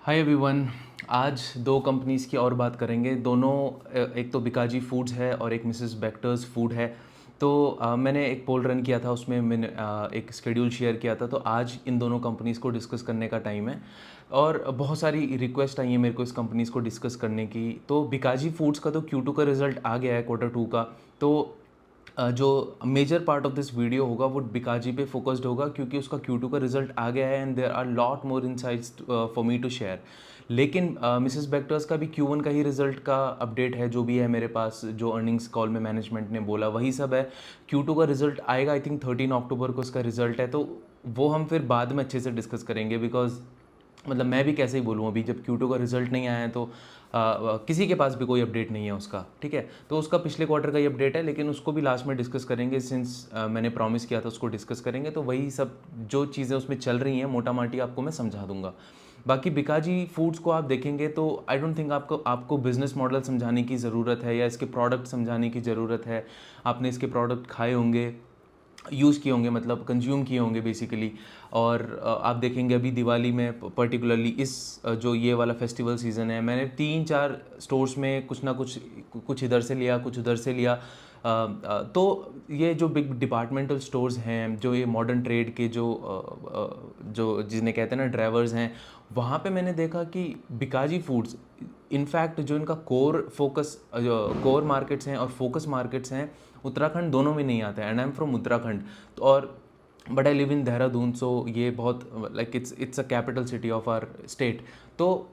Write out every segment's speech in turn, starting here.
Hi everyone. आज दो companies की और बात करेंगे। दोनों एक तो बिकाजी फूड्स है और एक मिसेस बेक्टर्स फूड है। तो मैंने एक पोल रन किया था, उसमें मैंने एक शेड्यूल शेयर किया था। तो आज इन दोनों कंपनीज़ को डिस्कस करने का टाइम है और बहुत सारी रिक्वेस्ट आई है मेरे को इस कंपनीज़ को डिस्कस करने की। तो बिकाजी फूड्स का तो Q2 का रिज़ल्ट आ गया है, Q2 का। तो जो major part of this video होगा वो बिकाजी पे फोकस्ड होगा, क्योंकि उसका Q2 का रिजल्ट आ गया है and there are lot more insights for me to share. लेकिन मिसेस बेक्टर्स का भी Q1 का ही रिजल्ट का अपडेट है, जो भी है मेरे पास, जो अर्निंग्स कॉल में मैनेजमेंट ने बोला वही सब है। Q2 का रिजल्ट आएगा, आई थिंक 13 अक्टूबर को उसका रिजल्ट है। तो वो हम फिर बाद में अच्छे से डिस्कस करेंगे, बिकॉज मतलब मैं भी कैसे ही बोलूँ, अभी जब Q2 का रिजल्ट नहीं आया है तो किसी के पास भी कोई अपडेट नहीं है उसका। ठीक है, तो उसका पिछले क्वार्टर का ही अपडेट है, लेकिन उसको भी लास्ट में डिस्कस करेंगे। सिंस मैंने प्रॉमिस किया था उसको डिस्कस करेंगे, तो वही सब जो चीज़ें उसमें चल रही हैं मोटा माटी आपको मैं समझा दूंगा। बाकी बिकाजी फूड्स को आप देखेंगे तो आई डोंट थिंक आपको बिजनेस मॉडल समझाने की ज़रूरत है या इसके प्रोडक्ट समझाने की ज़रूरत है। आपने इसके प्रोडक्ट खाए होंगे, यूज़ किए होंगे, मतलब कंज्यूम किए होंगे बेसिकली। और आप देखेंगे अभी दिवाली में पर्टिकुलरली इस जो ये वाला फेस्टिवल सीज़न है, मैंने 3-4 स्टोर्स में कुछ ना कुछ कुछ इधर से लिया, कुछ उधर से लिया। तो ये जो बिग डिपार्टमेंटल स्टोर्स हैं, जो ये मॉडर्न ट्रेड के जो जिन्हें कहते हैं ना ड्राइवर्स हैं, वहाँ पे मैंने देखा कि बिकाजी फूड्स इनफैक्ट जो इनका कोर मार्केट्स हैं और फोकस मार्केट्स हैं, उत्तराखंड दोनों में नहीं आता है। And I am from Uttarakhand. तो और but I live in Dehradun, so ये बहुत like it's a capital city of our state. तो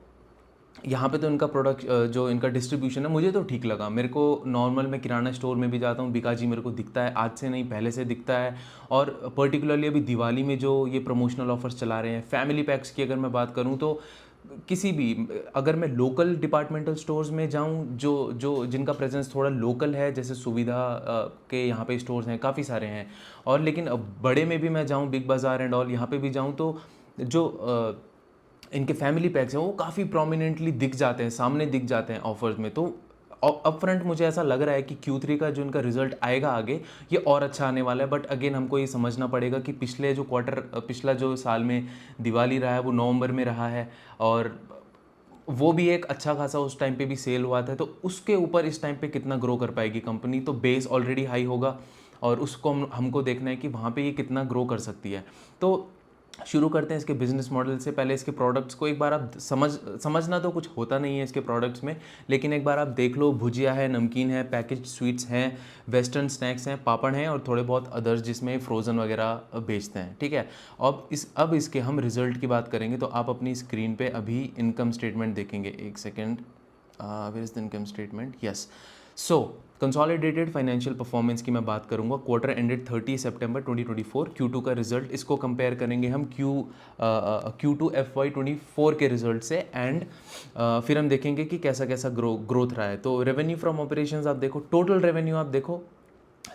यहाँ पे तो इनका प्रोडक्ट जो इनका डिस्ट्रीब्यूशन है मुझे तो ठीक लगा। मेरे को नॉर्मल मैं किराना स्टोर में भी जाता हूँ, बिकाजी मेरे को दिखता है, आज से नहीं पहले से दिखता है। और पर्टिकुलरली अभी दिवाली में जो ये प्रमोशनल ऑफर्स चला रहे हैं, फैमिली पैक्स की अगर मैं बात करूँ तो किसी भी, अगर मैं लोकल डिपार्टमेंटल स्टोर्स में जाऊँ जो जो जिनका प्रेजेंस थोड़ा लोकल है, जैसे सुविधा के यहाँ पे स्टोर्स हैं, काफ़ी सारे हैं। और लेकिन अब बड़े में भी मैं जाऊँ, बिग बाज़ार एंड ऑल, यहाँ पे भी जाऊँ, तो जो इनके फैमिली पैक्स हैं वो काफ़ी प्रोमिनेंटली दिख जाते हैं, सामने दिख जाते हैं ऑफर्स में। तो अप फ्रंट मुझे ऐसा लग रहा है कि Q3 का जो इनका रिजल्ट आएगा आगे, ये और अच्छा आने वाला है। बट अगेन हमको ये समझना पड़ेगा कि पिछला जो साल में दिवाली रहा है वो नवंबर में रहा है, और वो भी एक अच्छा खासा उस टाइम पे भी सेल हुआ था। तो उसके ऊपर इस टाइम पे कितना ग्रो कर पाएगी कंपनी, तो बेस ऑलरेडी हाई होगा और उसको हमको देखना है कि वहाँ पे ये कितना ग्रो कर सकती है। तो शुरू करते हैं इसके बिजनेस मॉडल से। पहले इसके प्रोडक्ट्स को एक बार आप समझना तो कुछ होता नहीं है इसके प्रोडक्ट्स में, लेकिन एक बार आप देख लो। भुजिया है, नमकीन है, पैकेज स्वीट्स हैं, वेस्टर्न स्नैक्स हैं, पापड़ हैं और थोड़े बहुत अदर्स जिसमें फ्रोज़न वगैरह बेचते हैं। ठीक है, अब इसके हम रिज़ल्ट की बात करेंगे। तो आप अपनी स्क्रीन पे अभी इनकम स्टेटमेंट देखेंगे। एक second, where is the income statement? Yes. So consolidated financial performance की मैं बात करूंगा, क्वार्टर एंडेड 30 सितंबर 2024, Q2 का रिजल्ट। इसको कंपेयर करेंगे हम Q2 FY24 के रिजल्ट से। एंड फिर हम देखेंगे कि कैसा कैसा ग्रोथ रहा है। तो रेवेन्यू फ्रॉम ऑपरेशंस आप देखो, टोटल रेवेन्यू आप देखो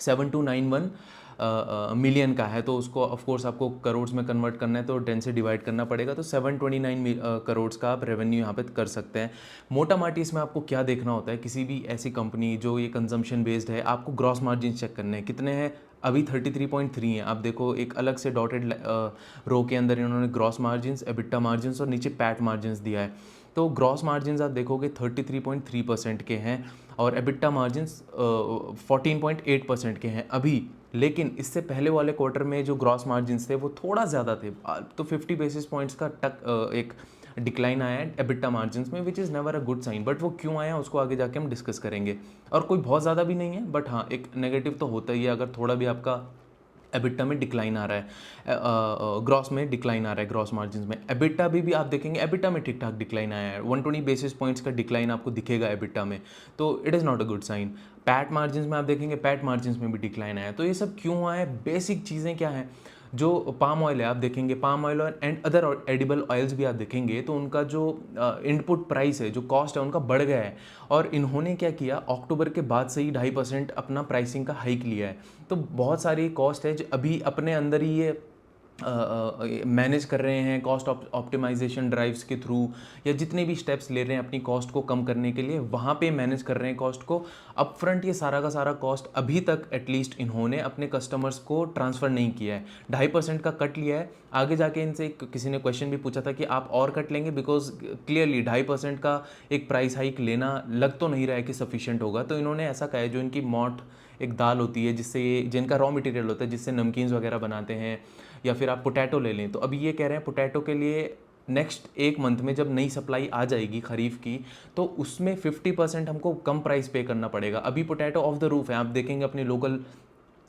7291 मिलियन का है। तो उसको ऑफ कोर्स आपको करोड़ में कन्वर्ट करना है, तो 10 से डिवाइड करना पड़ेगा। तो 729 करोड़ का आप रेवेन्यू यहाँ पे कर सकते हैं। मोटा माटी इसमें आपको क्या देखना होता है, किसी भी ऐसी कंपनी जो ये कंजम्पशन बेस्ड है, आपको ग्रॉस मार्जिन चेक करने हैं कितने हैं। अभी 33.3 है। आप देखो एक अलग से डॉटेड रो के अंदर इन्होंने ग्रॉस मार्जिन्स, एबिटा मार्जिन्स और नीचे पैट मार्जिन्स दिया है। तो ग्रॉस मार्जिन्स आप देखोगे 33.3% के हैं और एबिटा मार्जिन्स 14.8% के हैं अभी। लेकिन इससे पहले वाले क्वार्टर में जो ग्रॉस मार्जिन्स थे वो थोड़ा ज़्यादा थे। तो 50 बेसिस पॉइंट्स का एक डिक्लाइन आया है एबिटा मार्जिन्स में, which is never a good sign. But वो क्यों आया उसको आगे जाके हम डिस्कस करेंगे। और कोई बहुत ज़्यादा भी नहीं है, बट हाँ एक नेगेटिव तो होता ही है अगर थोड़ा भी आपका एबिटा में डिक्लाइन आ रहा है, ग्रॉस में डिक्लाइन आ रहा है, ग्रॉस मार्जिन में। एबिटा भी आप देखेंगे, एबिटा में ठीक ठाक डिक्लाइन आया है, 120 बेसिस पॉइंट्स का डिक्लाइन आपको दिखेगा एबिटा में। तो it is not a good sign. PAT margin में आप देखेंगे, पैट मार्जिन में भी डिक्लाइन आया है। तो ये सब क्यों हुआ है, बेसिक चीज़ें क्या हैं। जो पाम ऑयल है आप देखेंगे, पाम ऑयल और एंड अदर एडिबल ऑयल्स भी आप देखेंगे, तो उनका जो इनपुट प्राइस है, जो कॉस्ट है, उनका बढ़ गया है। और इन्होंने क्या किया, अक्टूबर के बाद से ही 2.5% अपना प्राइसिंग का हाइक लिया है। तो बहुत सारी कॉस्ट है जो अभी अपने अंदर ही ये मैनेज कर रहे हैं कॉस्ट ऑप्टिमाइजेशन ड्राइव्स के थ्रू, या जितने भी स्टेप्स ले रहे हैं अपनी कॉस्ट को कम करने के लिए, वहाँ पे मैनेज कर रहे हैं कॉस्ट को। अप फ्रंट ये सारा का सारा कॉस्ट अभी तक एटलीस्ट इन्होंने अपने कस्टमर्स को ट्रांसफ़र नहीं किया है। 2.5% का कट लिया है। आगे जाके इनसे किसी ने क्वेश्चन भी पूछा था कि आप और कट लेंगे, बिकॉज क्लियरली 2.5% का एक प्राइस हाइक लेना लग तो नहीं रहा है कि सफिशिएंट होगा। तो इन्होंने ऐसा कहा है, जो इनकी मॉट एक दाल होती है जिससे ये, जिनका रॉ मटेरियल होता है जिससे नमकीन्स वगैरह बनाते हैं, या फिर आप पोटैटो ले लें, तो अभी ये कह रहे हैं पोटैटो के लिए नेक्स्ट 1 मंथ में जब नई सप्लाई आ जाएगी खरीफ की, तो उसमें 50% हमको कम प्राइस पे करना पड़ेगा। अभी पोटैटो ऑफ द रूफ है, आप देखेंगे अपने लोकल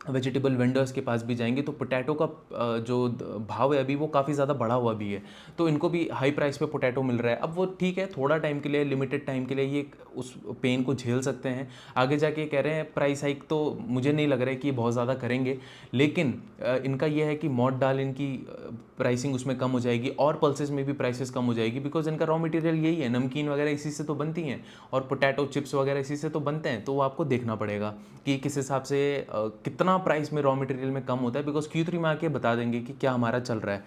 वेजिटेबल वेंडर्स के पास भी जाएंगे तो पोटैटो का जो भाव है अभी वो काफ़ी ज़्यादा बढ़ा हुआ भी है। तो इनको भी हाई प्राइस पे पोटैटो मिल रहा है। अब वो ठीक है, थोड़ा टाइम के लिए, लिमिटेड टाइम के लिए ये उस पेन को झेल सकते हैं। आगे जाके कह रहे हैं प्राइस हाइक तो मुझे नहीं लग रहा है कि बहुत ज़्यादा करेंगे, लेकिन इनका ये है कि मॉड दाल इनकी प्राइसिंग उसमें कम हो जाएगी, और पल्सेस में भी प्राइसेस कम हो जाएगी, बिकॉज इनका रॉ मटेरियल यही है, नमकीन वगैरह इसी से तो बनती हैं, और पोटैटो चिप्स वगैरह इसी से तो बनते हैं। तो वो आपको देखना पड़ेगा कि किस हिसाब से कितना प्राइस में रॉ मटेरियल में कम होता है, बिकॉज Q3 में आके बता देंगे कि क्या हमारा चल रहा है।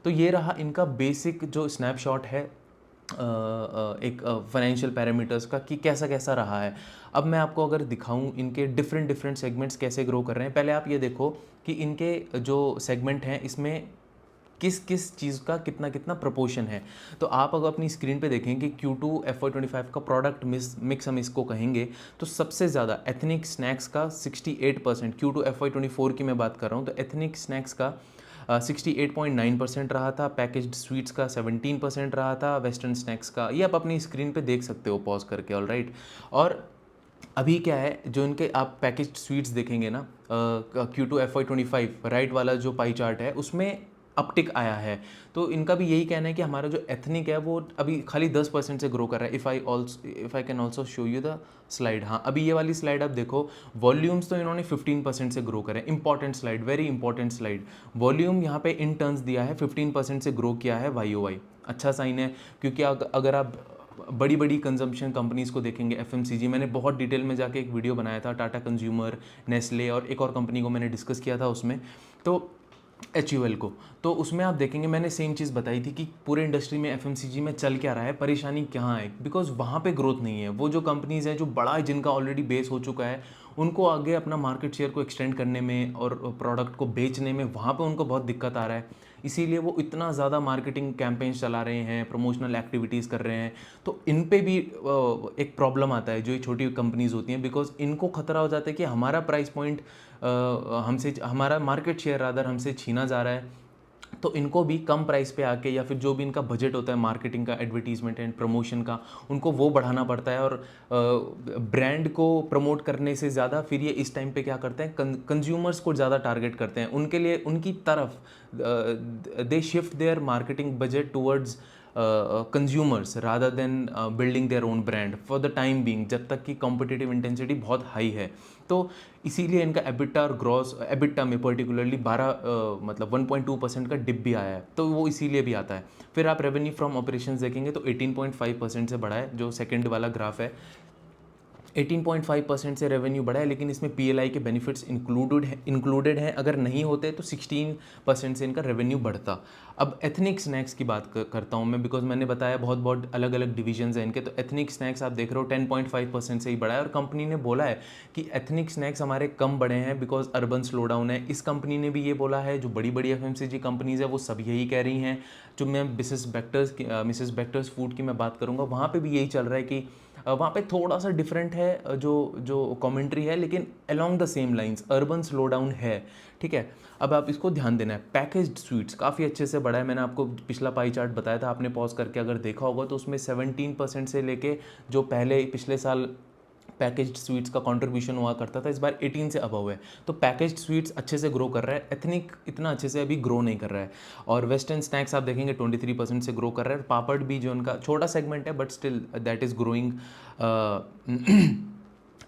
तो ये रहा इनका बेसिक जो स्नैपशॉट है एक फाइनेंशियल पैरामीटर्स का, कि कैसा कैसा रहा है। अब मैं आपको अगर दिखाऊं इनके डिफरेंट डिफरेंट सेगमेंट्स कैसे ग्रो कर रहे हैं, पहले आप ये देखो कि इनके जो सेगमेंट हैं इसमें किस किस चीज़ का कितना कितना प्रपोर्शन है। तो आप अगर अपनी स्क्रीन पे देखें कि Q2 FY25 का प्रोडक्ट मिक्स हम इसको कहेंगे, तो सबसे ज़्यादा एथनिक स्नैक्स का 68%, Q2 FY24 की मैं बात कर रहा हूँ, तो एथनिक स्नैक्स का 68.9% रहा था, पैकेज्ड स्वीट्स का 17% रहा था, वेस्टर्न स्नैक्स का, ये आप अपनी स्क्रीन पे देख सकते हो पॉज करके, ऑल राइट। और अभी क्या है, जो इनके आप पैकेज्ड स्वीट्स देखेंगे ना, Q2 FY25 राइट वाला जो पाई चार्ट है उसमें अपटिक आया है। तो इनका भी यही कहना है कि हमारा जो एथनिक है वो अभी खाली 10% से ग्रो कर रहा है। If I can also show you the slide, हाँ अभी ये वाली स्लाइड आप देखो, वॉल्यूम्स तो इन्होंने 15% से ग्रो करे। Important slide, very important slide. Volume यहाँ पे इन टर्न्स दिया है, 15% से ग्रो किया है YOY, अच्छा साइन है। क्योंकि अगर आप बड़ी बड़ी कंजम्पशन कंपनीज़ को देखेंगे, FMCG, मैंने बहुत डिटेल में जाके एक वीडियो बनाया था, टाटा कंज्यूमर, नेस्ले और एक और कंपनी को मैंने डिस्कस किया था उसमें, तो HUL को। तो उसमें आप देखेंगे मैंने सेम चीज़ बताई थी कि पूरे इंडस्ट्री में FMCG में चल क्या रहा है, परेशानी कहाँ है, बिकॉज वहाँ पे ग्रोथ नहीं है। वो जो कंपनीज़ हैं जो बड़ा है, जिनका ऑलरेडी बेस हो चुका है, उनको आगे अपना मार्केट शेयर को एक्सटेंड करने में और प्रोडक्ट को बेचने में वहाँ पे उनको बहुत दिक्कत आ रहा है। इसीलिए वो इतना ज़्यादा मार्केटिंग कैंपेन्स चला रहे हैं, प्रमोशनल एक्टिविटीज़ कर रहे हैं। तो इन पे भी एक प्रॉब्लम आता है जो ये छोटी कंपनीज़ होती हैं, बिकॉज इनको खतरा हो जाता है कि हमारा प्राइस पॉइंट हमसे, हमारा मार्केट शेयर रादर हमसे छीना जा रहा है। तो इनको भी कम प्राइस पे आके, या फिर जो भी इनका बजट होता है मार्केटिंग का, एडवर्टीजमेंट एंड प्रमोशन का, उनको वो बढ़ाना पड़ता है। और ब्रांड को प्रमोट करने से ज़्यादा फिर ये इस टाइम पे क्या करते हैं, कंज्यूमर्स को ज़्यादा टारगेट करते हैं, उनके लिए, उनकी तरफ they shift their marketing budget towards consumers rather than building their own brand for the time being, जब तक कि कॉम्पिटिटिव इंटेंसिटी बहुत हाई है। तो इसीलिए इनका एबिटा और ग्रॉस एबिटा में पर्टिकुलरली 12 1.2% का डिप भी आया है, तो वो इसीलिए भी आता है। फिर आप रेवेन्यू फ्रॉम ऑपरेशंस देखेंगे तो 18.5% से बढ़ा है, जो सेकंड वाला ग्राफ है, 18.5% से रेवेन्यू बढ़ा है। लेकिन इसमें PLI के बेनिफिट्स इंक्लूडेड हैं, अगर नहीं होते तो 16% से इनका रेवेन्यू बढ़ता। अब एथनिक स्नैक्स की बात करता हूँ मैं, बिकॉज मैंने बताया बहुत बहुत अलग अलग डिविजन्स हैं इनके। तो एथनिक स्नैक्स आप देख रहे हो 10.5% से ही बढ़ा है, और कंपनी ने बोला है कि एथनिक स्नैक्स हमारे कम बढ़े हैं बिकॉज अर्बन स्लो डाउन है। इस कंपनी ने भी ये बोला है, जो बड़ी बड़ी FMCG कंपनीज़ है वो सब यही कह रही हैं। जो मैं मिसेस बेक्टर्स फूड की मैं बात करूँगा, वहाँ पर भी यही चल रहा है कि वहाँ पे थोड़ा सा डिफरेंट है जो जो कमेंट्री है, लेकिन along the same lines urban slow down है, ठीक है। अब आप इसको ध्यान देना है, पैकेज्ड स्वीट्स काफ़ी अच्छे से बढ़ा है। मैंने आपको पिछला पाई चार्ट बताया था, आपने पॉज करके अगर देखा होगा, तो उसमें 17% से लेके जो पहले पिछले साल पैकेज्ड स्वीट्स का कंट्रीब्यूशन हुआ करता था, इस बार 18 से अबव है। तो पैकेज्ड स्वीट्स अच्छे से ग्रो कर रहा है, एथनिक इतना अच्छे से अभी ग्रो नहीं कर रहा है। और वेस्टर्न स्नैक्स आप देखेंगे 23% से ग्रो कर रहा है। पापड़ भी जो उनका छोटा सेगमेंट है, but still that is growing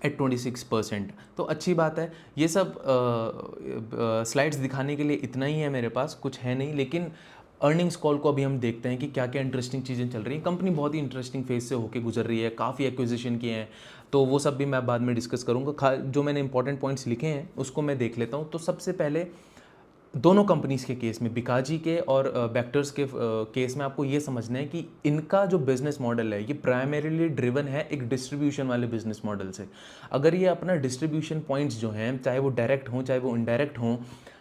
at 26%। तो अच्छी बात है। ये सब स्लाइड्स दिखाने के लिए इतना ही है मेरे पास, कुछ है नहीं। लेकिन अर्निंग्स कॉल को अभी हम देखते हैं कि क्या क्या इंटरेस्टिंग चीज़ें चल रही हैं। कंपनी बहुत ही इंटरेस्टिंग फेज से होकर गुजर रही है, काफ़ी एक्विजिशन किए हैं, तो वो सब भी मैं बाद में डिस्कस करूँगा। जो मैंने इंपॉर्टेंट पॉइंट्स लिखे हैं उसको मैं देख लेता हूँ। तो सबसे पहले दोनों कंपनीज़ के केस में, बिकाजी के और बेक्टर्स के केस में आपको ये समझना है कि इनका जो बिज़नेस मॉडल है ये प्राइमरीली ड्रिवन है एक डिस्ट्रीब्यूशन वाले बिज़नेस मॉडल से। अगर ये अपना डिस्ट्रीब्यूशन पॉइंट्स जो हैं, चाहे वो डायरेक्ट हों चाहे वो इनडायरेक्ट हों,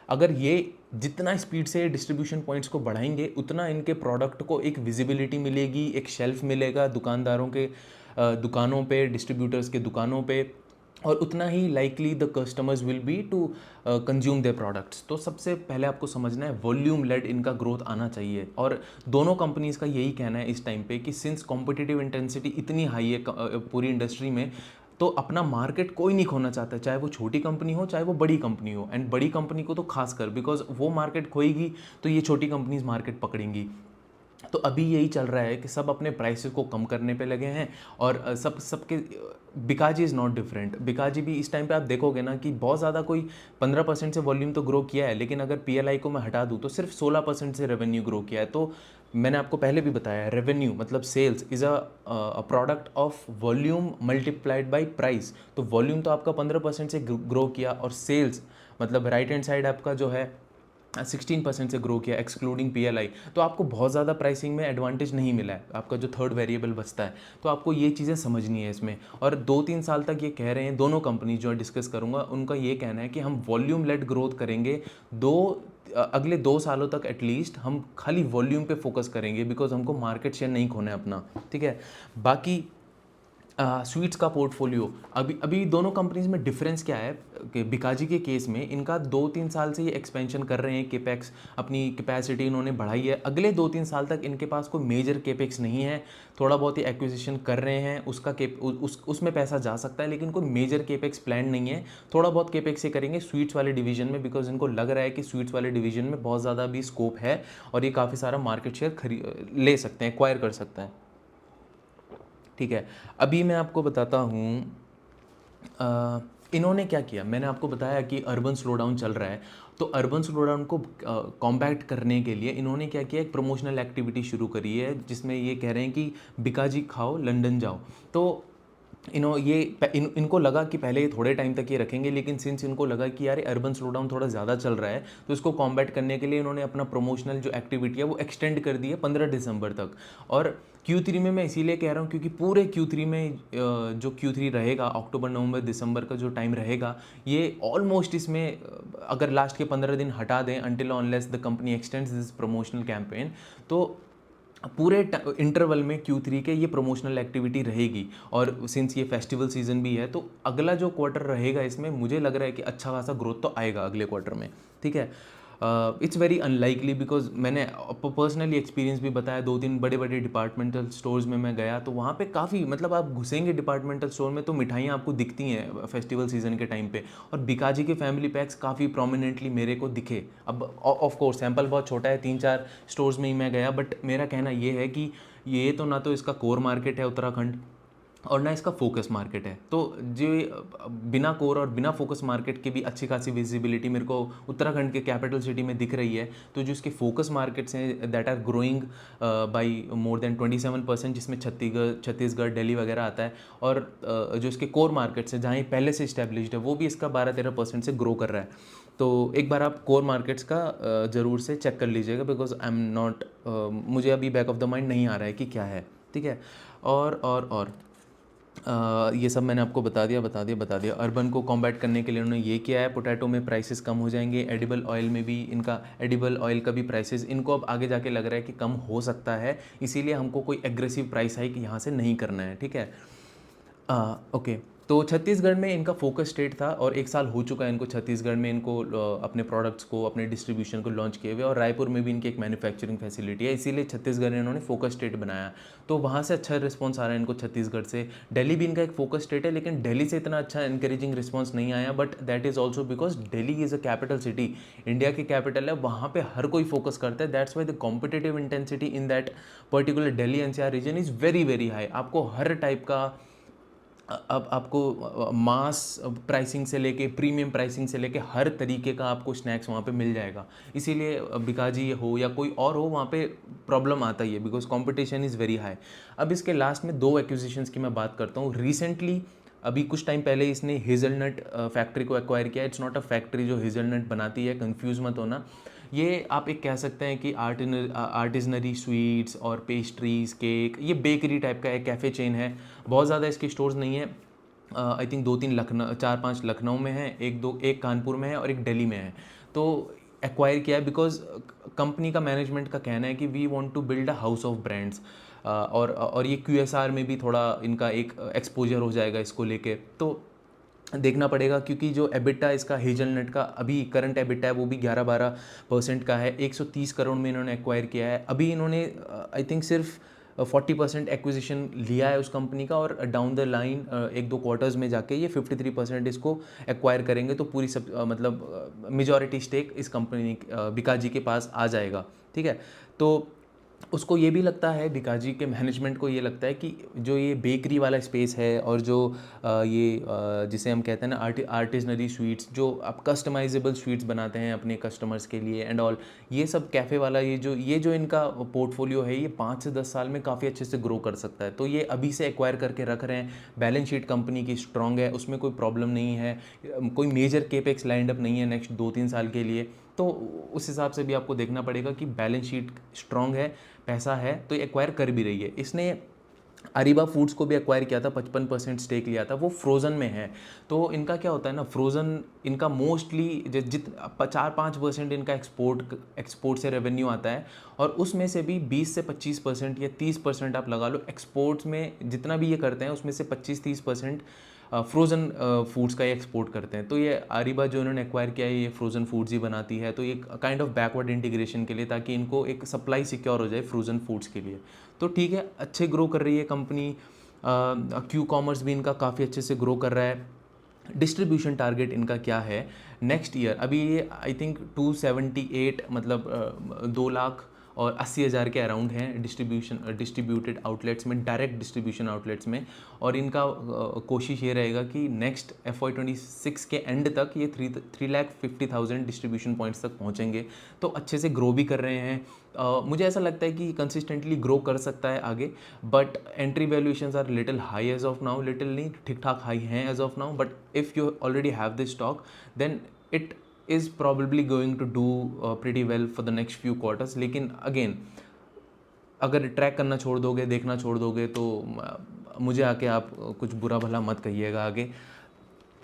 अगर ये जितना स्पीड से डिस्ट्रीब्यूशन पॉइंट्स को बढ़ाएंगे उतना इनके प्रोडक्ट को एक विजिबिलिटी मिलेगी, एक शेल्फ मिलेगा दुकानदारों के दुकानों पे, डिस्ट्रीब्यूटर्स के दुकानों पे, और उतना ही likely the customers will be to consume their products. तो सबसे पहले आपको समझना है वॉल्यूम लेड इनका ग्रोथ आना चाहिए, और दोनों कंपनीज़ का यही कहना है इस टाइम पे कि सिंस कॉम्पिटिटिव इंटेंसिटी इतनी हाई है पूरी इंडस्ट्री में, तो अपना मार्केट कोई नहीं खोना चाहता, चाहे वो छोटी कंपनी हो चाहे वो बड़ी कंपनी हो, एंड बड़ी कंपनी को तो खासकर, बिकॉज वो मार्केट खोएगी तो ये छोटी कंपनीज मार्केट पकड़ेंगी। तो अभी यही चल रहा है कि सब अपने प्राइसेस को कम करने पे लगे हैं, और सबके Bikaji is not different. Bikaji भी इस टाइम पे आप देखोगे ना कि बहुत ज़्यादा कोई 15% से वॉल्यूम तो ग्रो किया है, लेकिन अगर पीएलआई को मैं हटा दूँ तो सिर्फ 16% से रेवेन्यू ग्रो किया है। तो मैंने आपको पहले भी बताया, रेवेन्यू मतलब sales is a product of volume multiplied by price. तो वॉल्यूम तो आपका 15% से ग्रो किया, और सेल्स मतलब राइट हैंड साइड आपका जो है 16% से ग्रो किया एक्सक्लूडिंग पीएलआई। तो आपको बहुत ज़्यादा प्राइसिंग में एडवांटेज नहीं मिला है, आपका जो थर्ड वेरिएबल बचता है। तो आपको ये चीज़ें समझनी है इसमें। और 2-3 साल तक ये कह रहे हैं दोनों कंपनी जो डिस्कस करूँगा उनका ये कहना है कि हम वॉल्यूम लेड ग्रोथ करेंगे, अगले 2 सालों तक एटलीस्ट हम खाली वॉल्यूम पे फोकस करेंगे, बिकॉज हमको मार्केट शेयर नहीं खोना है अपना, ठीक है। बाकी स्वीट्स का पोर्टफोलियो, अभी अभी दोनों कंपनीज में डिफरेंस क्या है कि बिकाजी के केस में इनका 2-3 साल से ये एक्सपेंशन कर रहे हैं, केपेक्स अपनी कैपेसिटी इन्होंने बढ़ाई है। अगले 2-3 साल तक इनके पास कोई मेजर केपेक्स नहीं है, थोड़ा बहुत ही एक्विजिशन कर रहे हैं, उसका उसमें पैसा जा सकता है, लेकिन कोई मेजर केपेक्स प्लान नहीं है। थोड़ा बहुत केपेक्स ये करेंगे स्वीट्स वाले डिवीजन में, बिकॉज इनको लग रहा है कि स्वीट्स वाले डिवीजन में बहुत ज़्यादा भी स्कोप है, और ये काफ़ी सारा मार्केट शेयर ले सकते हैं, एक्वायर कर सकते हैं, ठीक है। अभी मैं आपको बताता हूँ इन्होंने क्या किया। मैंने आपको बताया कि अर्बन स्लोडाउन चल रहा है, तो अर्बन स्लोडाउन को कॉम्बैक्ट करने के लिए इन्होंने क्या किया, एक प्रमोशनल एक्टिविटी शुरू करी है, जिसमें ये कह रहे हैं कि बिकाजी खाओ लंदन जाओ। तो इनको लगा कि पहले ये थोड़े टाइम तक ये रखेंगे, लेकिन सिंस इनको लगा कि यार अर्बन स्लोडाउन थोड़ा ज़्यादा चल रहा है, तो इसको कॉम्बैट करने के लिए इन्होंने अपना प्रमोशनल जो एक्टिविटी है वो एक्सटेंड कर दी है 15 दिसंबर तक। और Q3 में मैं इसीलिए कह रहा हूँ क्योंकि पूरे Q3 में जो Q3 रहेगा, अक्टूबर नवंबर दिसंबर का जो टाइम रहेगा, ये ऑलमोस्ट इसमें अगर लास्ट के 15 दिन हटा दें, until unless the company x tends this promotional campaign, तो पूरे इंटरवल में Q3 के ये प्रमोशनल एक्टिविटी रहेगी। और सिंस ये फेस्टिवल सीजन भी है, तो अगला जो क्वार्टर रहेगा इसमें मुझे लग रहा है कि अच्छा खासा ग्रोथ तो आएगा अगले क्वार्टर में, ठीक है। इट्स वेरी अनलाइकली, बिकॉज मैंने पर्सनली एक्सपीरियंस भी बताया, 2-3 बड़े बड़े डिपार्टमेंटल स्टोर्स में मैं गया, तो वहाँ पे काफ़ी, मतलब आप घुसेंगे डिपार्टमेंटल स्टोर में तो मिठाइयाँ आपको दिखती हैं फेस्टिवल सीजन के टाइम पे, और बिकाजी के फैमिली पैक्स काफ़ी प्रोमिनेंटली मेरे को दिखे। अब ऑफ कोर्स सैम्पल बहुत छोटा है, 3-4 स्टोर्स में ही मैं गया, बट मेरा कहना ये है कि ये तो ना तो इसका कोर मार्केट है उत्तराखंड, और ना इसका फोकस मार्केट है। तो जो बिना कोर और बिना फोकस मार्केट के भी अच्छी खासी विजिबिलिटी मेरे को उत्तराखंड के कैपिटल सिटी में दिख रही है। तो जो इसके फोकस मार्केट्स हैं that are growing by more than 27%, जिसमें छत्तीसगढ़ दिल्ली वगैरह आता है, और जो इसके कोर मार्केट्स हैं जहाँ ये पहले से इस्टेब्लिश्ड है, वो भी इसका 12-13% से ग्रो कर रहा है। तो एक बार आप कोर मार्केट्स का ज़रूर से चेक कर लीजिएगा, बिकॉज आई एम नॉट, मुझे अभी बैक ऑफ द माइंड नहीं आ रहा है कि क्या है, ठीक है। और ये सब मैंने आपको बता दिया। अर्बन को कॉम्बैट करने के लिए उन्होंने ये किया है, पोटैटो में प्राइसेस कम हो जाएंगे, एडिबल ऑयल में भी इनका, एडिबल ऑयल का भी प्राइसेस इनको अब आगे जाके लग रहा है कि कम हो सकता है, इसीलिए हमको कोई एग्रेसिव प्राइस हाइक यहाँ से नहीं करना है, ठीक है। ओके। तो छत्तीसगढ़ में इनका फोकस स्टेट था, और 1 साल हो चुका है इनको छत्तीसगढ़ में, इनको अपने प्रोडक्ट्स को, अपने डिस्ट्रीब्यूशन को लॉन्च किए हुए, और रायपुर में भी इनकी एक मैन्युफैक्चरिंग फैसिलिटी है, इसीलिए छत्तीसगढ़ इन्होंने फोकस स्टेट बनाया। तो वहाँ से अच्छा रिस्पॉन्स आ रहा है इनको छत्तीसगढ़ से। दिल्ली भी इनका एक फोकस स्टेट है, लेकिन दिल्ली से इतना अच्छा इंकरेजिंग रिस्पॉन्स नहीं आया, but that is also because Delhi is a capital city, India की कैपिटल है, वहाँ पे हर कोई फोकस करता है। That's why the competitive intensity in that particular Delhi NCR region is very very high. आपको हर टाइप का, अब आपको मास प्राइसिंग से लेके प्रीमियम प्राइसिंग से लेके हर तरीके का आपको स्नैक्स वहाँ पे मिल जाएगा। इसीलिए बिकाजी हो या कोई और हो, वहाँ पे प्रॉब्लम आता ही है, because competition is very high. अब इसके लास्ट में 2 एक्विजिशंस की मैं बात करता हूँ। रिसेंटली अभी कुछ टाइम पहले इसने हेज़लनट फैक्ट्री को एक्वायर किया। इट्स नॉट अ फैक्ट्री जो हेज़लनट बनाती है, कंफ्यूज मत होना। ये आप एक कह सकते हैं कि आर्टिजनरी स्वीट्स और पेस्ट्रीज़, केक, ये बेकरी टाइप का एक कैफ़े चेन है। बहुत ज़्यादा इसके स्टोर्स नहीं है। आई थिंक 2-3 लखनऊ, 4-5 लखनऊ में है, एक कानपुर में है और एक दिल्ली में है। तो एक्वायर किया है बिकॉज कंपनी का मैनेजमेंट का कहना है कि we want to build a house of brands. और ये क्यूएसआर में भी थोड़ा इनका एक एक्सपोजर हो जाएगा इसको लेके। तो देखना पड़ेगा, क्योंकि जो एबिटा इसका हेज़लनट का अभी करंट एबिटा है वो भी 11-12% का है। 130 करोड़ में इन्होंने एक्वायर किया है। अभी इन्होंने आई थिंक सिर्फ 40% एक्विजिशन लिया है उस कंपनी का, और डाउन द लाइन 1-2 क्वार्टर्स में जाके ये 53% इसको एक्वायर करेंगे। तो पूरी मतलब मेजॉरिटी स्टेक इस कंपनी बिकाजी के पास आ जाएगा। ठीक है, तो उसको ये भी लगता है, बिकाजी के मैनेजमेंट को ये लगता है कि जो ये बेकरी वाला स्पेस है और जो जिसे हम कहते हैं ना आर्टिजनरी स्वीट्स, जो आप कस्टमाइजेबल स्वीट्स बनाते हैं अपने कस्टमर्स के लिए एंड ऑल, ये सब कैफ़े वाला ये जो इनका पोर्टफोलियो है, ये 5 से 10 साल में काफ़ी अच्छे से ग्रो कर सकता है। तो ये अभी से एक्वायर करके रख रहे हैं। बैलेंस शीट कंपनी की स्ट्रांग है, उसमें कोई प्रॉब्लम नहीं है। कोई मेजर केपेक्स लाइंड अप नहीं है नेक्स्ट 2-3 साल के लिए। तो उस हिसाब से भी आपको देखना पड़ेगा कि बैलेंस शीट स्ट्रांग है, पैसा है, तो ये एक्वायर कर भी रही है। इसने अरीबा फूड्स को भी एक्वायर किया था, 55% स्टेक लिया था, वो फ्रोज़न में है। तो इनका क्या होता है ना, फ्रोज़न इनका मोस्टली 4-5% इनका एक्सपोर्ट से रेवेन्यू आता है, और उसमें से भी 20 से 25% या 30% आप लगा लो एक्सपोर्ट्स में, जितना भी ये करते हैं उसमें से 25-30% फ्रोज़न फूड्स का ये एक्सपोर्ट करते हैं। तो ये अरीबा जो इन्होंने एक्वायर किया है, ये फ्रोज़न फूड्स ही बनाती है। तो ये काइंड ऑफ बैकवर्ड इंटीग्रेशन के लिए, ताकि इनको एक सप्लाई सिक्योर हो जाए फ्रोज़न फूड्स के लिए। तो ठीक है, अच्छे ग्रो कर रही है कंपनी। क्यू कॉमर्स भी इनका काफ़ी अच्छे से ग्रो कर रहा है। डिस्ट्रीब्यूशन टारगेट इनका क्या है नेक्स्ट ईयर? अभी ये आई थिंक 278, मतलब 2,80,000 के अराउंड हैं डिस्ट्रीब्यूटेड आउटलेट्स में, डायरेक्ट डिस्ट्रीब्यूशन आउटलेट्स में। और इनका कोशिश ये रहेगा कि नेक्स्ट FY26 के एंड तक ये 3,50,000 डिस्ट्रीब्यूशन पॉइंट्स तक पहुंचेंगे। तो अच्छे से ग्रो भी कर रहे हैं। मुझे ऐसा लगता है कि कंसिस्टेंटली ग्रो कर सकता है आगे, but entry valuations are little high as of now. Little नहीं, ठीक ठाक हाई हैं as of now, but if you already have this stock then it is probably going to do pretty well for the next few quarters. लेकिन again, अगर track करना छोड़ दोगे, देखना छोड़ दोगे, तो मुझे आके आप कुछ बुरा भला मत कहिएगा आगे।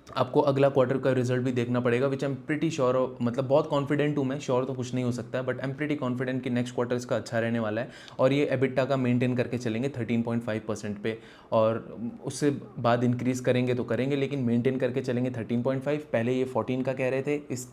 आपको अगला क्वार्टर का रिजल्ट भी देखना पड़ेगा, विच आई एम प्रीटी श्योर, मतलब बहुत कॉन्फिडेंट हूँ मैं, श्योर तो कुछ नहीं हो सकता है, but I am pretty confident कि नेक्स्ट क्वार्टर इसका अच्छा रहने वाला है। और ये एबिटा का मेंटेन करके चलेंगे 13.5% पे, और उससे बाद इंक्रीज़ करेंगे तो करेंगे, लेकिन मेंटेन करके चलेंगे 13.5। पहले ये 14 का कह रहे थे, इस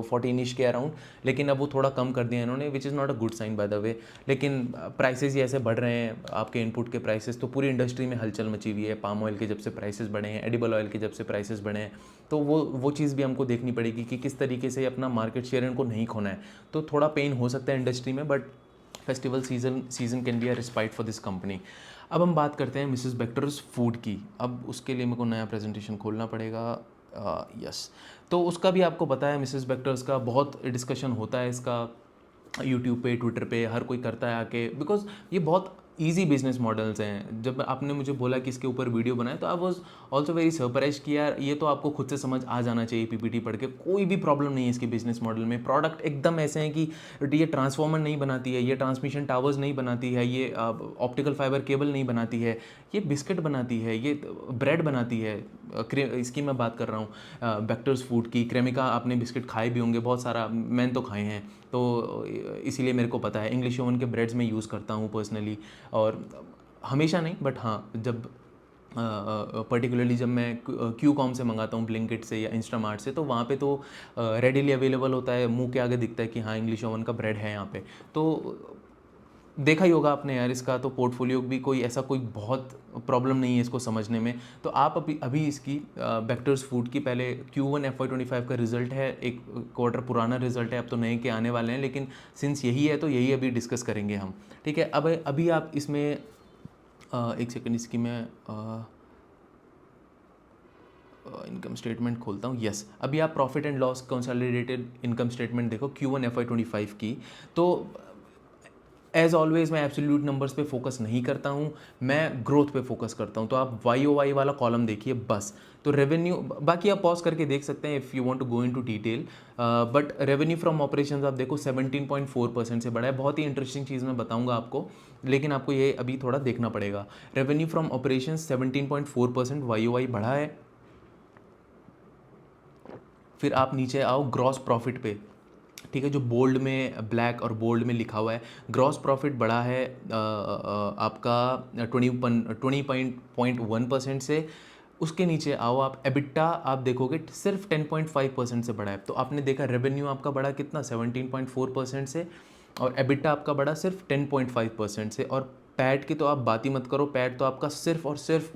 14 के अराउंड, लेकिन अब वो थोड़ा कम कर दिया इन्होंने, which is not a good sign by the way. लेकिन प्राइसेस ही ऐसे बढ़ रहे हैं, आपके इनपुट के प्राइसेस, तो पूरी इंडस्ट्री में हलचल मची हुई है। पाम ऑयल के जब से प्राइसेस बढ़े हैं, एडिबल ऑयल के जब से प्राइसेस बढ़े हैं, तो वो चीज़ भी हमको देखनी पड़ेगी कि किस तरीके से अपना मार्केट शेयर इनको नहीं खोना है। तो थोड़ा पेन हो सकता है इंडस्ट्री में, but festival season can be a respite for this company. अब हम बात करते हैं मिसेस बेक्टर्स फूड की। अब उसके लिए मेरे को नया प्रेजेंटेशन खोलना पड़ेगा। यस, तो उसका भी आपको पता है, मिसेस बेक्टर्स का बहुत डिस्कशन होता है इसका, यूट्यूब पे, ट्विटर पे, हर कोई करता है आके, बिकॉज ये बहुत ईजी बिजनेस मॉडल्स हैं। जब आपने मुझे बोला कि इसके ऊपर वीडियो बनाए, तो I was also very surprise कि यार ये तो आपको खुद से समझ आ जाना चाहिए पीपीटी पढ़ के। कोई भी प्रॉब्लम नहीं है इसके बिजनेस मॉडल में। प्रोडक्ट एकदम ऐसे हैं कि ये ट्रांसफॉर्मर नहीं बनाती है, ये ट्रांसमिशन टावर्स नहीं बनाती है, ये ऑप्टिकल फाइबर केबल नहीं बनाती है, ये बिस्किट बनाती है, ये ब्रेड बनाती है। इसकी मैं बात कर रहा हूँ बेक्टर्स फूड की। क्रेमिका आपने बिस्किट खाए भी होंगे बहुत सारा, मैंने तो खाए हैं, तो इसीलिए मेरे को पता है। इंग्लिश ओवन के ब्रेड्स में यूज़ करता हूँ पर्सनली, और हमेशा नहीं, बट हाँ, जब पर्टिकुलरली जब मैं क्यू कॉम से मंगाता हूँ, ब्लिंकिट से या इंस्टामार्ट से, तो वहाँ पे तो रेडिली अवेलेबल होता है, मुंह के आगे दिखता है कि हाँ इंग्लिश ओवन का ब्रेड है यहाँ पे। तो देखा ही होगा आपने यार इसका, तो पोर्टफोलियो भी कोई ऐसा कोई बहुत प्रॉब्लम नहीं है इसको समझने में। तो आप अभी अभी इसकी बेक्टर्स फूड की पहले Q1 FY25 का रिजल्ट है, एक क्वार्टर पुराना रिजल्ट है, अब तो नए के आने वाले हैं, लेकिन सिंस यही है तो यही अभी डिस्कस करेंगे हम। ठीक है, अब अभी आप इसमें एक सेकंड, इसकी मैं इनकम स्टेटमेंट खोलता हूँ। यस, अभी आप profit and loss consolidated income statement देखो Q1 FY25 की। तो एज़ ऑलवेज मैं एब्सोल्यूट नंबर्स पे फोकस नहीं करता हूँ, मैं ग्रोथ पे फोकस करता हूँ। तो आप वाई ओ वाई वाला कॉलम देखिए बस। तो रेवेन्यू, बाकी आप पॉज करके देख सकते हैं if you want to go into detail, but revenue from operations आप देखो 17.4% से बढ़ा है। बहुत ही इंटरेस्टिंग चीज़ मैं बताऊंगा आपको, लेकिन आपको ये अभी थोड़ा देखना पड़ेगा। Revenue from operations 17.4% Y O Y बढ़ा है। फिर आप नीचे आओ ग्रॉस प्रॉफिट पे, ठीक है, जो बोल्ड में ब्लैक और बोल्ड में लिखा हुआ है, ग्रॉस प्रॉफिट बढ़ा है आपका 20.1% से। उसके नीचे आओ आप, एबिट्टा आप देखोगे सिर्फ 10.5% से बढ़ा है। तो आपने देखा रेवेन्यू आपका बढ़ा कितना, 17.4% से, और एबिट्टा आपका बढ़ा सिर्फ 10.5% से। और पैट की तो आप बात ही मत करो, पैट तो आपका सिर्फ और सिर्फ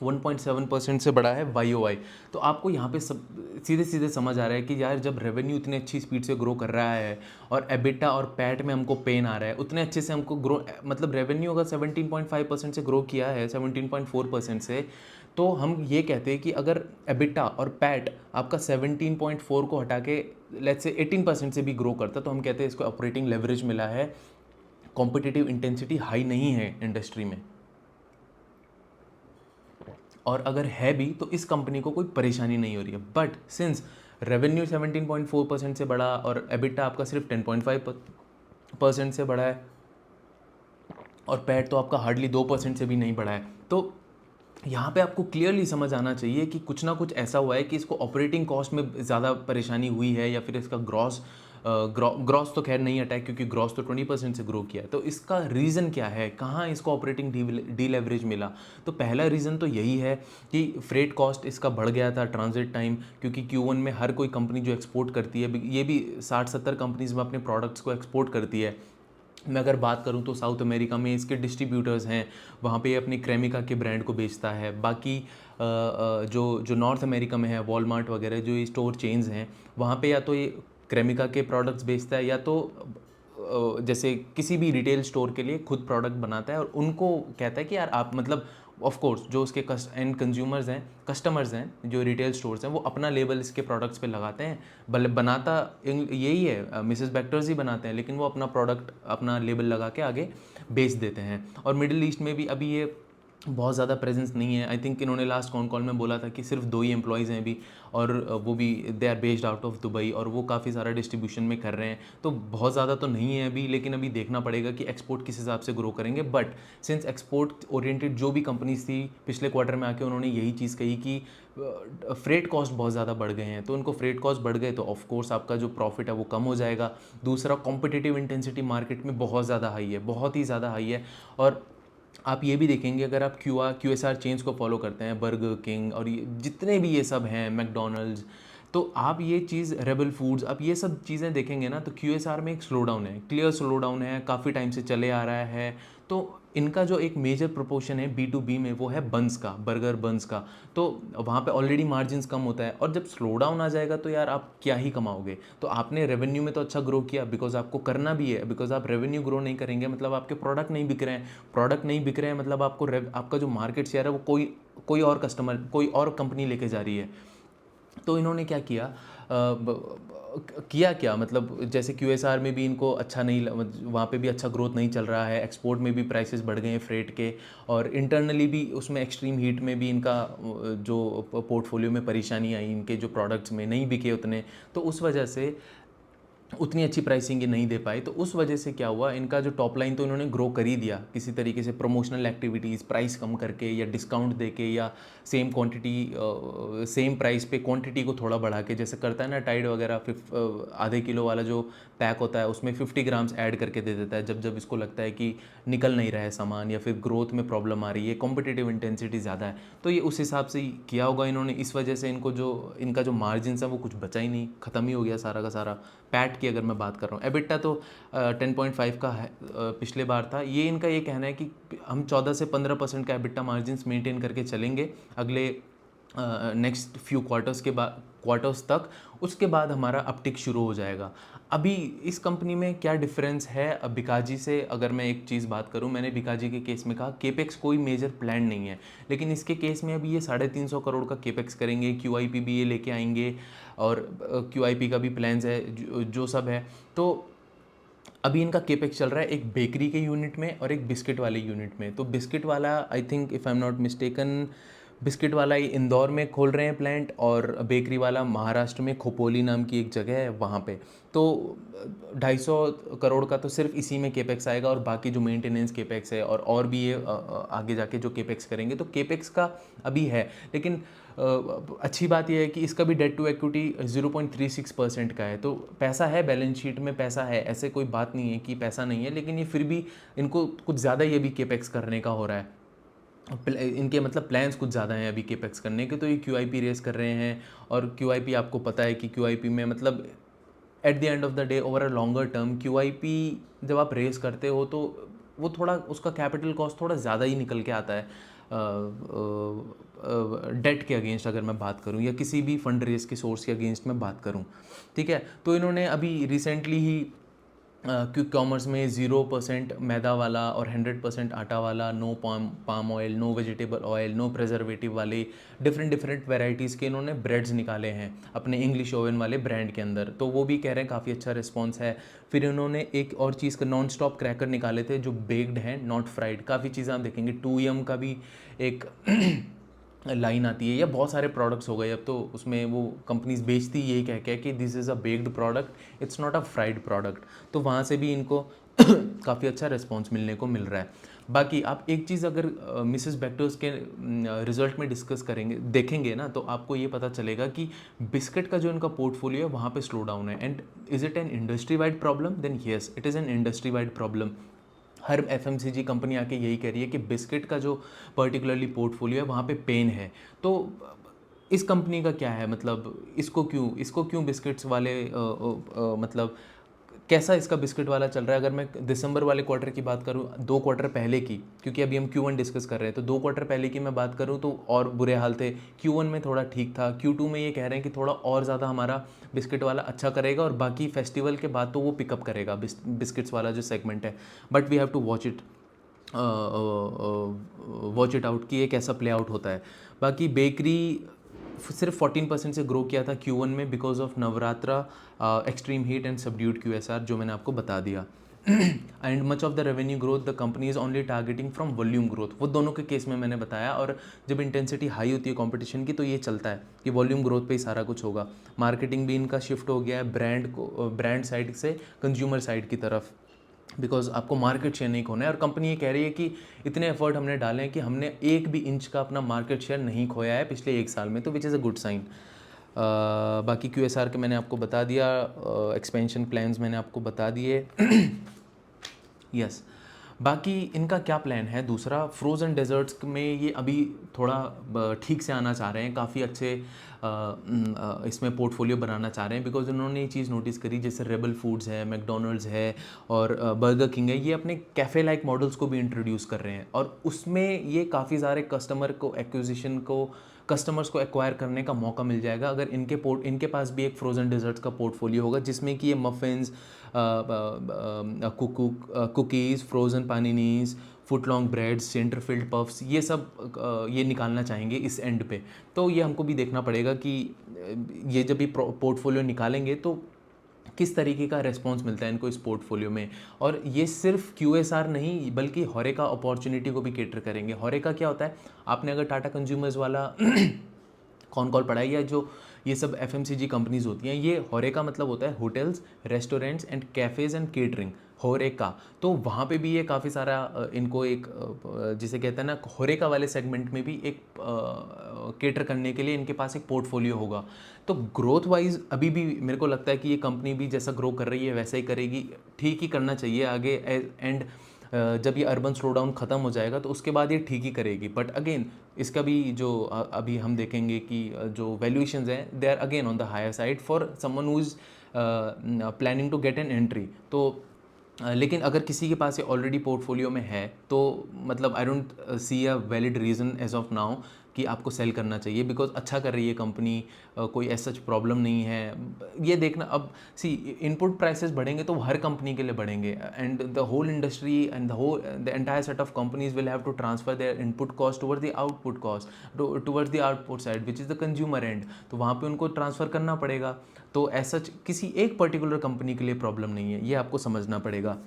1.7% से बढ़ा है वाई ओ वाई। तो आपको यहाँ पे सब सीधे सीधे समझ आ रहा है कि यार जब रेवेन्यू इतनी अच्छी स्पीड से ग्रो कर रहा है और एबिटा और पैट में हमको पेन आ रहा है, उतने अच्छे से हमको ग्रो, मतलब रेवेन्यू अगर 17.5% से ग्रो किया है 17.4% से, तो हम ये कहते हैं कि अगर एबिटा और पैट आपका 17.4 को हटा के लेट्स से 18% से भी ग्रो करता, तो हम कहते हैं इसको ऑपरेटिंग लेवरेज मिला है, कॉम्पिटिटिव इंटेंसिटी हाई नहीं है इंडस्ट्री में। और अगर है भी तो इस कंपनी को कोई परेशानी नहीं हो रही है। बट सिंस रेवेन्यू 17.4% से बढ़ा और एबिटा आपका सिर्फ 10.5% से बढ़ा है, और पैट तो आपका हार्डली 2% से भी नहीं बढ़ा है, तो यहाँ पे आपको क्लियरली समझ आना चाहिए कि कुछ ना कुछ ऐसा हुआ है कि इसको ऑपरेटिंग कॉस्ट में ज़्यादा परेशानी हुई है, या फिर इसका ग्रॉस तो खैर नहीं अटैक, क्योंकि ग्रॉस तो 20% से ग्रो किया है। तो इसका रीज़न क्या है, कहाँ इसको ऑपरेटिंग डी लेवरेज मिला? तो पहला रीज़न तो यही है कि फ्रेट कॉस्ट इसका बढ़ गया था, ट्रांजिट टाइम, क्योंकि Q1 में हर कोई कंपनी जो एक्सपोर्ट करती है, ये भी 60-70 कंपनीज में अपने प्रोडक्ट्स को एक्सपोर्ट करती है। मैं अगर बात करूं तो साउथ अमेरिका में इसके डिस्ट्रीब्यूटर्स हैं, वहाँ पे अपनी क्रेमिका के ब्रांड को बेचता है। बाकी जो जो नॉर्थ अमेरिका में है, वॉलमार्ट वगैरह जो ये स्टोर चेन्स हैं, वहाँ पे या तो ये क्रेमिका के प्रोडक्ट्स बेचता है, या तो जैसे किसी भी रिटेल स्टोर के लिए खुद प्रोडक्ट बनाता है, और उनको कहता है कि यार आप, मतलब ऑफ कोर्स जो उसके एंड कंज्यूमर्स हैं, कस्टमर्स हैं, जो रिटेल स्टोर्स हैं, वो अपना लेबल इसके प्रोडक्ट्स पे लगाते हैं। बनाता यही है, मिसेस बैक्टर्स ही बनाते हैं, लेकिन वो अपना प्रोडक्ट अपना लेबल लगा के आगे बेच देते हैं। और मिडिल ईस्ट में भी अभी ये बहुत ज़्यादा प्रेजेंस नहीं है। आई थिंक इन्होंने लास्ट कॉल में बोला था कि सिर्फ 2 ही एम्प्लॉयज़ हैं अभी, और वो भी they are based out of Dubai, और वो काफ़ी सारा डिस्ट्रीब्यूशन में कर रहे हैं। तो बहुत ज़्यादा तो नहीं है अभी, लेकिन अभी देखना पड़ेगा कि एक्सपोर्ट किस हिसाब से ग्रो करेंगे। बट सिंस एक्सपोर्ट ओरिएंटेड जो भी कंपनीज थी, पिछले क्वार्टर में आके उन्होंने यही चीज़ कही कि फ्रेट कॉस्ट बहुत ज़्यादा बढ़ गए हैं, तो उनको फ्रेट कॉस्ट बढ़ गए तो ऑफ कोर्स आपका जो प्रॉफिट है वो कम हो जाएगा। दूसरा, कॉम्पिटिटिव इंटेंसिटी मार्केट में बहुत ज़्यादा हाई है, बहुत ही ज़्यादा हाई है। और आप ये भी देखेंगे, अगर आप क्यू एस आर चेन्स को फॉलो करते हैं, बर्गर किंग और ये जितने भी ये सब हैं, मैकडोनल्ड्स, तो आप ये चीज़, रेबल फूड्स, आप ये सब चीज़ें देखेंगे ना, तो क्यू एस आर में एक स्लो डाउन है, क्लियर स्लो डाउन है, काफ़ी टाइम से चले आ रहा है। तो इनका जो एक मेजर प्रोपोर्शन है B2B में, वो है बंस का, बर्गर बंस का। तो वहाँ पे ऑलरेडी मार्जिन्स कम होता है, और जब स्लो डाउन आ जाएगा तो यार आप क्या ही कमाओगे। तो आपने रेवेन्यू में तो अच्छा ग्रो किया, बिकॉज आपको करना भी है, बिकॉज आप रेवेन्यू ग्रो नहीं करेंगे मतलब आपके प्रोडक्ट नहीं बिक रहे हैं, प्रोडक्ट नहीं बिक रहे हैं मतलब आपका जो मार्केट शेयर है वो कोई और कस्टमर, कोई और कंपनी लेके जा रही है। तो इन्होंने क्या किया, किया क्या, मतलब जैसे QSR में भी इनको अच्छा नहीं, वहाँ पे भी अच्छा ग्रोथ नहीं चल रहा है, एक्सपोर्ट में भी प्राइसेस बढ़ गए हैं फ्रेट के, और इंटरनली भी उसमें एक्सट्रीम हीट में भी इनका जो पोर्टफोलियो में परेशानी आई, इनके जो प्रोडक्ट्स में नहीं बिके उतने, तो उस वजह से उतनी अच्छी प्राइसिंग ये नहीं दे पाए। तो उस वजह से क्या हुआ, इनका जो टॉप लाइन तो इन्होंने ग्रो कर ही दिया किसी तरीके से, प्रमोशनल एक्टिविटीज़, प्राइस कम करके या डिस्काउंट दे के, या सेम क्वांटिटी सेम प्राइस पे क्वांटिटी को थोड़ा बढ़ा के, जैसे करता है ना टाइड वगैरह, आधे किलो वाला जो पैक होता है उसमें 50 ग्राम्स ऐड करके दे देता है, जब जब इसको लगता है कि निकल नहीं रहा है सामान, या फिर ग्रोथ में प्रॉब्लम आ रही है, कॉम्पिटिटिव इंटेंसिटी ज़्यादा है। तो ये उस हिसाब से ही किया होगा इन्होंने, इस वजह से इनका जो मार्जिन है वो कुछ बचा ही नहीं, ख़त्म ही हो गया सारा का सारा। पैट की अगर मैं बात कर रहा हूँ, एबिटा तो 10.5 का है, पिछले बार था। ये इनका ये कहना है कि हम 14 से 15% का एबिटा मार्जिन मेंटेन करके चलेंगे अगले नेक्स्ट फ्यू क्वार्टर्स तक, उसके बाद हमारा अपटिक शुरू हो जाएगा। अभी इस कंपनी में क्या डिफरेंस है बिकाजी से, अगर मैं एक चीज़ बात करूं, मैंने बिकाजी के केस में कहा केपेक्स कोई मेजर प्लान नहीं है, लेकिन इसके केस में अभी ये 350 करोड़ का केपेक्स करेंगे, QIP भी ये लेके आएंगे, और QIP का भी प्लान्स है, जो सब है। तो अभी इनका केपेक्स चल रहा है एक बेकरी के यूनिट में और एक बिस्किट वाले यूनिट में। तो बिस्किट वाला I think if I am not mistaken, biscuit वाला ये इंदौर में खोल रहे हैं प्लांट, और बेकरी वाला महाराष्ट्र में खोपोली नाम की एक जगह है वहाँ पे। तो 250 करोड़ का तो सिर्फ इसी में केपेक्स आएगा, और बाकी जो मेंटेनेंस केपेक्स है और भी ये आगे जाके जो केपेक्स करेंगे, तो केपेक्स का अभी है। लेकिन अच्छी बात यह है कि इसका भी डेट टू इक्विटी 0.36% का है। तो पैसा है, बैलेंस शीट में पैसा है, ऐसे कोई बात नहीं है कि पैसा नहीं है, लेकिन ये फिर भी इनको कुछ ज़्यादा ये भी केपेक्स करने का हो रहा है। इनके मतलब प्लान्स कुछ ज़्यादा हैं अभी केपेक्स करने के। तो ये QIP रेस कर रहे हैं, और QIP आपको पता है कि QIP में मतलब at the end of the day over a longer term QIP जब आप रेस करते हो तो वो थोड़ा उसका कैपिटल कॉस्ट थोड़ा ज़्यादा ही निकल के आता है डेट के अगेंस्ट, अगर मैं बात करूं, या किसी भी फंड रेस के सोर्स के अगेंस्ट मैं बात करूं। ठीक है, तो इन्होंने अभी रिसेंटली ही क्विक कॉमर्स में 0% मैदा वाला और 100% आटा वाला, no palm oil, no vegetable oil, no preservative वाले डिफरेंट वैरायटीज़ के इन्होंने ब्रेड्स निकाले हैं अपने इंग्लिश ओवन वाले ब्रांड के अंदर। तो वो भी कह रहे हैं काफ़ी अच्छा रिस्पॉन्स है। फिर इन्होंने एक और चीज़ का नॉन स्टॉप क्रैकर निकाले थे जो बेक्ड हैं, नॉट फ्राइड। काफ़ी चीज़ें आप देखेंगे, 2M का भी एक लाइन आती है, या बहुत सारे प्रोडक्ट्स हो गए अब तो, उसमें वो कंपनीज बेचती यही कह के कि this is a baked product, it's not a fried product. तो वहाँ से भी इनको काफ़ी अच्छा रिस्पॉन्स मिलने को मिल रहा है। बाकी आप एक चीज़ अगर मिसेस बेक्टर्स के रिजल्ट में डिस्कस करेंगे, देखेंगे ना, तो आपको ये पता चलेगा कि बिस्किट का जो इनका पोर्टफोलियो है वहाँ पे स्लो डाउन है। And is it an industry wide problem? Then yes, it is an industry wide problem. हर FMCG कंपनी आके यही कह रही है कि बिस्किट का जो पर्टिकुलरली पोर्टफोलियो है वहाँ पे पेन है। तो इस कंपनी का क्या है, मतलब इसको क्यों बिस्किट्स वाले मतलब कैसा इसका बिस्किट वाला चल रहा है? अगर मैं दिसंबर वाले क्वार्टर की बात करूँ, 2 क्वार्टर पहले की, क्योंकि अभी हम Q1 डिस्कस कर रहे हैं, तो 2 क्वार्टर पहले की मैं बात करूँ तो और बुरे हाल थे। Q1 में थोड़ा ठीक था, Q2 में ये कह रहे हैं कि थोड़ा और ज़्यादा हमारा बिस्किट वाला अच्छा करेगा, और बाकी फेस्टिवल के बाद तो वो पिकअप करेगा बिस्किट्स वाला जो सेगमेंट है। But we have to watch it out कि ये कैसा प्ले आउट होता है। बाकी बेकरी सिर्फ 14% से ग्रो किया था Q1 में because of Navratra, extreme heat and subdued QSR, जो मैंने आपको बता दिया। And much of the revenue growth the company is only targeting from volume growth, वो दोनों के केस में मैंने बताया। और जब इंटेंसिटी हाई होती है कंपटीशन की, तो ये चलता है कि वॉल्यूम ग्रोथ पे ही सारा कुछ होगा। मार्केटिंग भी इनका शिफ्ट हो गया है ब्रांड साइड से कंज्यूमर साइड की तरफ, बिकॉज आपको मार्केट शेयर नहीं खोना है। और कंपनी ये कह रही है कि इतने एफर्ट हमने डाले हैं कि हमने 1 भी इंच का अपना मार्केट शेयर नहीं खोया है पिछले 1 साल में, तो which is a good sign. बाकी QSR के मैंने आपको बता दिया, एक्सपेंशन प्लान्स मैंने आपको बता दिए। यस, बाकी इनका क्या प्लान है दूसरा, फ्रोज़न डेजर्ट्स में ये अभी थोड़ा ठीक से आना चाह रहे हैं, काफ़ी अच्छे इसमें पोर्टफोलियो बनाना चाह रहे हैं, बिकॉज उन्होंने ये चीज़ नोटिस करी, जैसे रेबल फूड्स है, मैकडोनल्ड्स है और बर्गर किंग है, ये अपने कैफ़े लाइक मॉडल्स को भी इंट्रोड्यूस कर रहे हैं, और उसमें ये काफ़ी सारे कस्टमर्स को एक्वायर करने का मौका मिल जाएगा अगर इनके पास भी एक फ्रोज़न डेजर्ट्स का पोर्टफोलियो होगा, जिसमें कि ये muffins, cookies, frozen paninis, foot long breads, centre filled puffs, ये सब ये निकालना चाहेंगे इस एंड पे। तो ये हमको भी देखना पड़ेगा कि ये जब भी पोर्टफोलियो निकालेंगे तो किस तरीके का रेस्पॉन्स मिलता है इनको इस पोर्टफोलियो में। और ये सिर्फ QSR नहीं बल्कि होरेका अपॉर्चुनिटी को भी केटर करेंगे। होरेका क्या होता है, आपने अगर टाटा कंज्यूमर्स वाला कौन कॉल पढ़ा है, या जो ये सब FMCG कंपनीज होती हैं, ये होरेका मतलब होता है hotels, restaurants and cafes and catering, होरेका। तो वहाँ पे भी ये काफ़ी सारा इनको एक जिसे कहते हैं ना, होरेका वाले सेगमेंट में भी एक केटर करने के लिए इनके पास एक पोर्टफोलियो होगा। तो ग्रोथ वाइज अभी भी मेरे को लगता है कि ये कंपनी भी जैसा ग्रो कर रही है वैसा ही करेगी, ठीक ही करना चाहिए आगे। एंड जब ये अर्बन स्लो डाउन ख़त्म हो जाएगा तो उसके बाद ये ठीक ही करेगी। बट अगेन इसका भी जो अभी हम देखेंगे कि जो वैल्यूएशंस हैं they are again on the higher side for someone who is planning to get an entry. तो लेकिन अगर किसी के पास ये ऑलरेडी पोर्टफोलियो में है तो मतलब I don't see a valid reason as of now कि आपको सेल करना चाहिए, बिकॉज अच्छा कर रही है कंपनी, कोई ऐसा सच प्रॉब्लम नहीं है। ये देखना, अब सी इनपुट प्राइसेस बढ़ेंगे तो हर कंपनी के लिए बढ़ेंगे, and the whole industry and the entire set of companies will have to transfer their input cost towards the output cost, towards the output side which is the consumer end. तो वहाँ पे उनको transfer करना पड़ेगा। तो ऐसा किसी एक पर्टिकुलर कंपनी के लिए प्रॉब्लम नहीं है, ये आपको समझना पड़ेगा।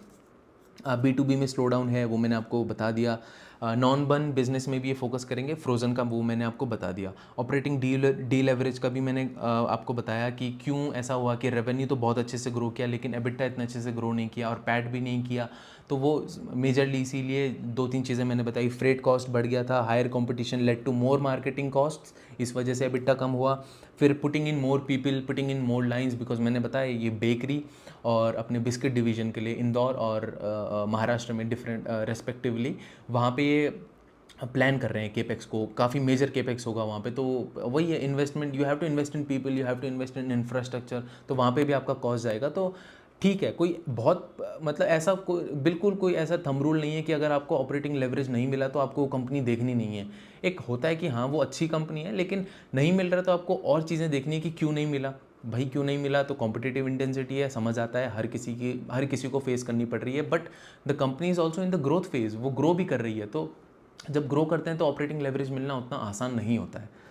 B2B में स्लो डाउन है, वो मैंने आपको बता दिया। नॉन बन बिजनेस में भी ये फोकस करेंगे, फ्रोज़न का वो मैंने आपको बता दिया। ऑपरेटिंग डी लेवरेज का भी मैंने आपको बताया कि क्यों ऐसा हुआ कि रेवेन्यू तो बहुत अच्छे से ग्रो किया लेकिन एबिटा इतना अच्छे से ग्रो नहीं किया और पैट भी नहीं किया। तो वो मेजरली इसीलिए 2-3 चीज़ें मैंने बताई। फ्रेट कॉस्ट बढ़ गया था, higher competition led to more marketing costs, इस वजह से एबिटा कम हुआ। फिर putting in more people, putting in more lines, because मैंने बताया ये बेकरी और अपने बिस्किट डिवीज़न के लिए इंदौर और महाराष्ट्र में डिफरेंट रेस्पेक्टिवली वहाँ पे ये प्लान कर रहे हैं केपेक्स को, काफ़ी मेजर केपेक्स होगा वहाँ पे। तो वही है investment, you have to invest in people, you have to invest in infrastructure, तो वहाँ पे भी आपका कॉस्ट जाएगा। तो ठीक है, कोई बहुत मतलब ऐसा कोई बिल्कुल कोई ऐसा थंब रूल नहीं है कि अगर आपको ऑपरेटिंग लेवरेज नहीं मिला तो आपको वो कंपनी देखनी नहीं है। एक होता है कि हाँ वो अच्छी कंपनी है लेकिन नहीं मिल रहा, तो आपको और चीज़ें देखनी है कि क्यों नहीं मिला। भाई क्यों नहीं मिला, तो कॉम्पिटिटिव इंटेंसिटी है, समझ आता है, हर किसी को फेस करनी पड़ रही है। But the company is also in the growth phase, वो ग्रो भी कर रही है। तो जब ग्रो करते हैं तो ऑपरेटिंग लेवरेज मिलना उतना आसान नहीं होता है।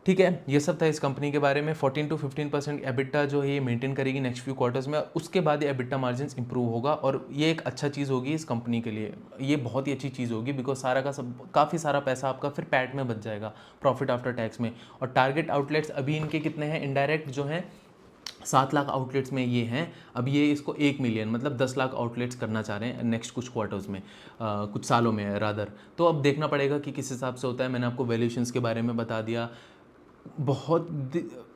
ठीक है, ये सब था इस कंपनी के बारे में। 14-15% एबिटा जो है ये मेंटेन करेगी नेक्स्ट फ्यू क्वार्टर्स में, उसके बाद ये एबिटा मार्जिन इंप्रूव होगा और ये एक अच्छा चीज़ होगी इस कंपनी के लिए। ये बहुत ही अच्छी चीज़ होगी बिकॉज सारा का सब काफ़ी सारा पैसा आपका फिर पैट में बच जाएगा, प्रॉफिट आफ्टर टैक्स में। और टारगेट आउटलेट्स अभी इनके कितने हैं, इनडायरेक्ट जो हैं 7 लाख आउटलेट्स में ये हैं। अब ये इसको 1 मिलियन मतलब 10 लाख आउटलेट्स करना चाह रहे हैं नेक्स्ट कुछ क्वार्टर्स में, कुछ सालों में रादर। तो अब देखना पड़ेगा कि किस हिसाब से होता है। मैंने आपको वैल्यूएशंस के बारे में बता दिया। बहुत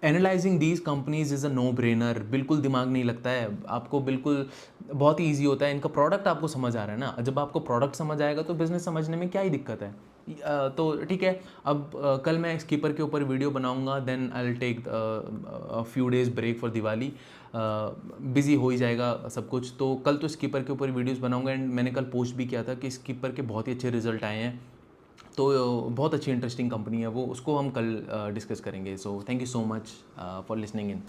analysing these companies is a no brainer, बिल्कुल दिमाग नहीं लगता है आपको, बिल्कुल बहुत ही ईजी होता है। इनका प्रोडक्ट आपको समझ आ रहा है ना, जब आपको प्रोडक्ट समझ आएगा तो बिज़नेस समझने में क्या ही दिक्कत है। तो ठीक है, अब कल मैं स्कीपर के ऊपर वीडियो बनाऊंगा, then I will take few days break for Diwali. Busy हो ही जाएगा सब कुछ, तो कल तो स्कीपर के ऊपर वीडियोस बनाऊंगा। एंड मैंने कल पोस्ट भी किया था कि स्कीपर के बहुत ही अच्छे रिजल्ट आए हैं, तो बहुत अच्छी इंटरेस्टिंग कंपनी है वो, उसको हम कल डिस्कस करेंगे। So thank you so much for listening in.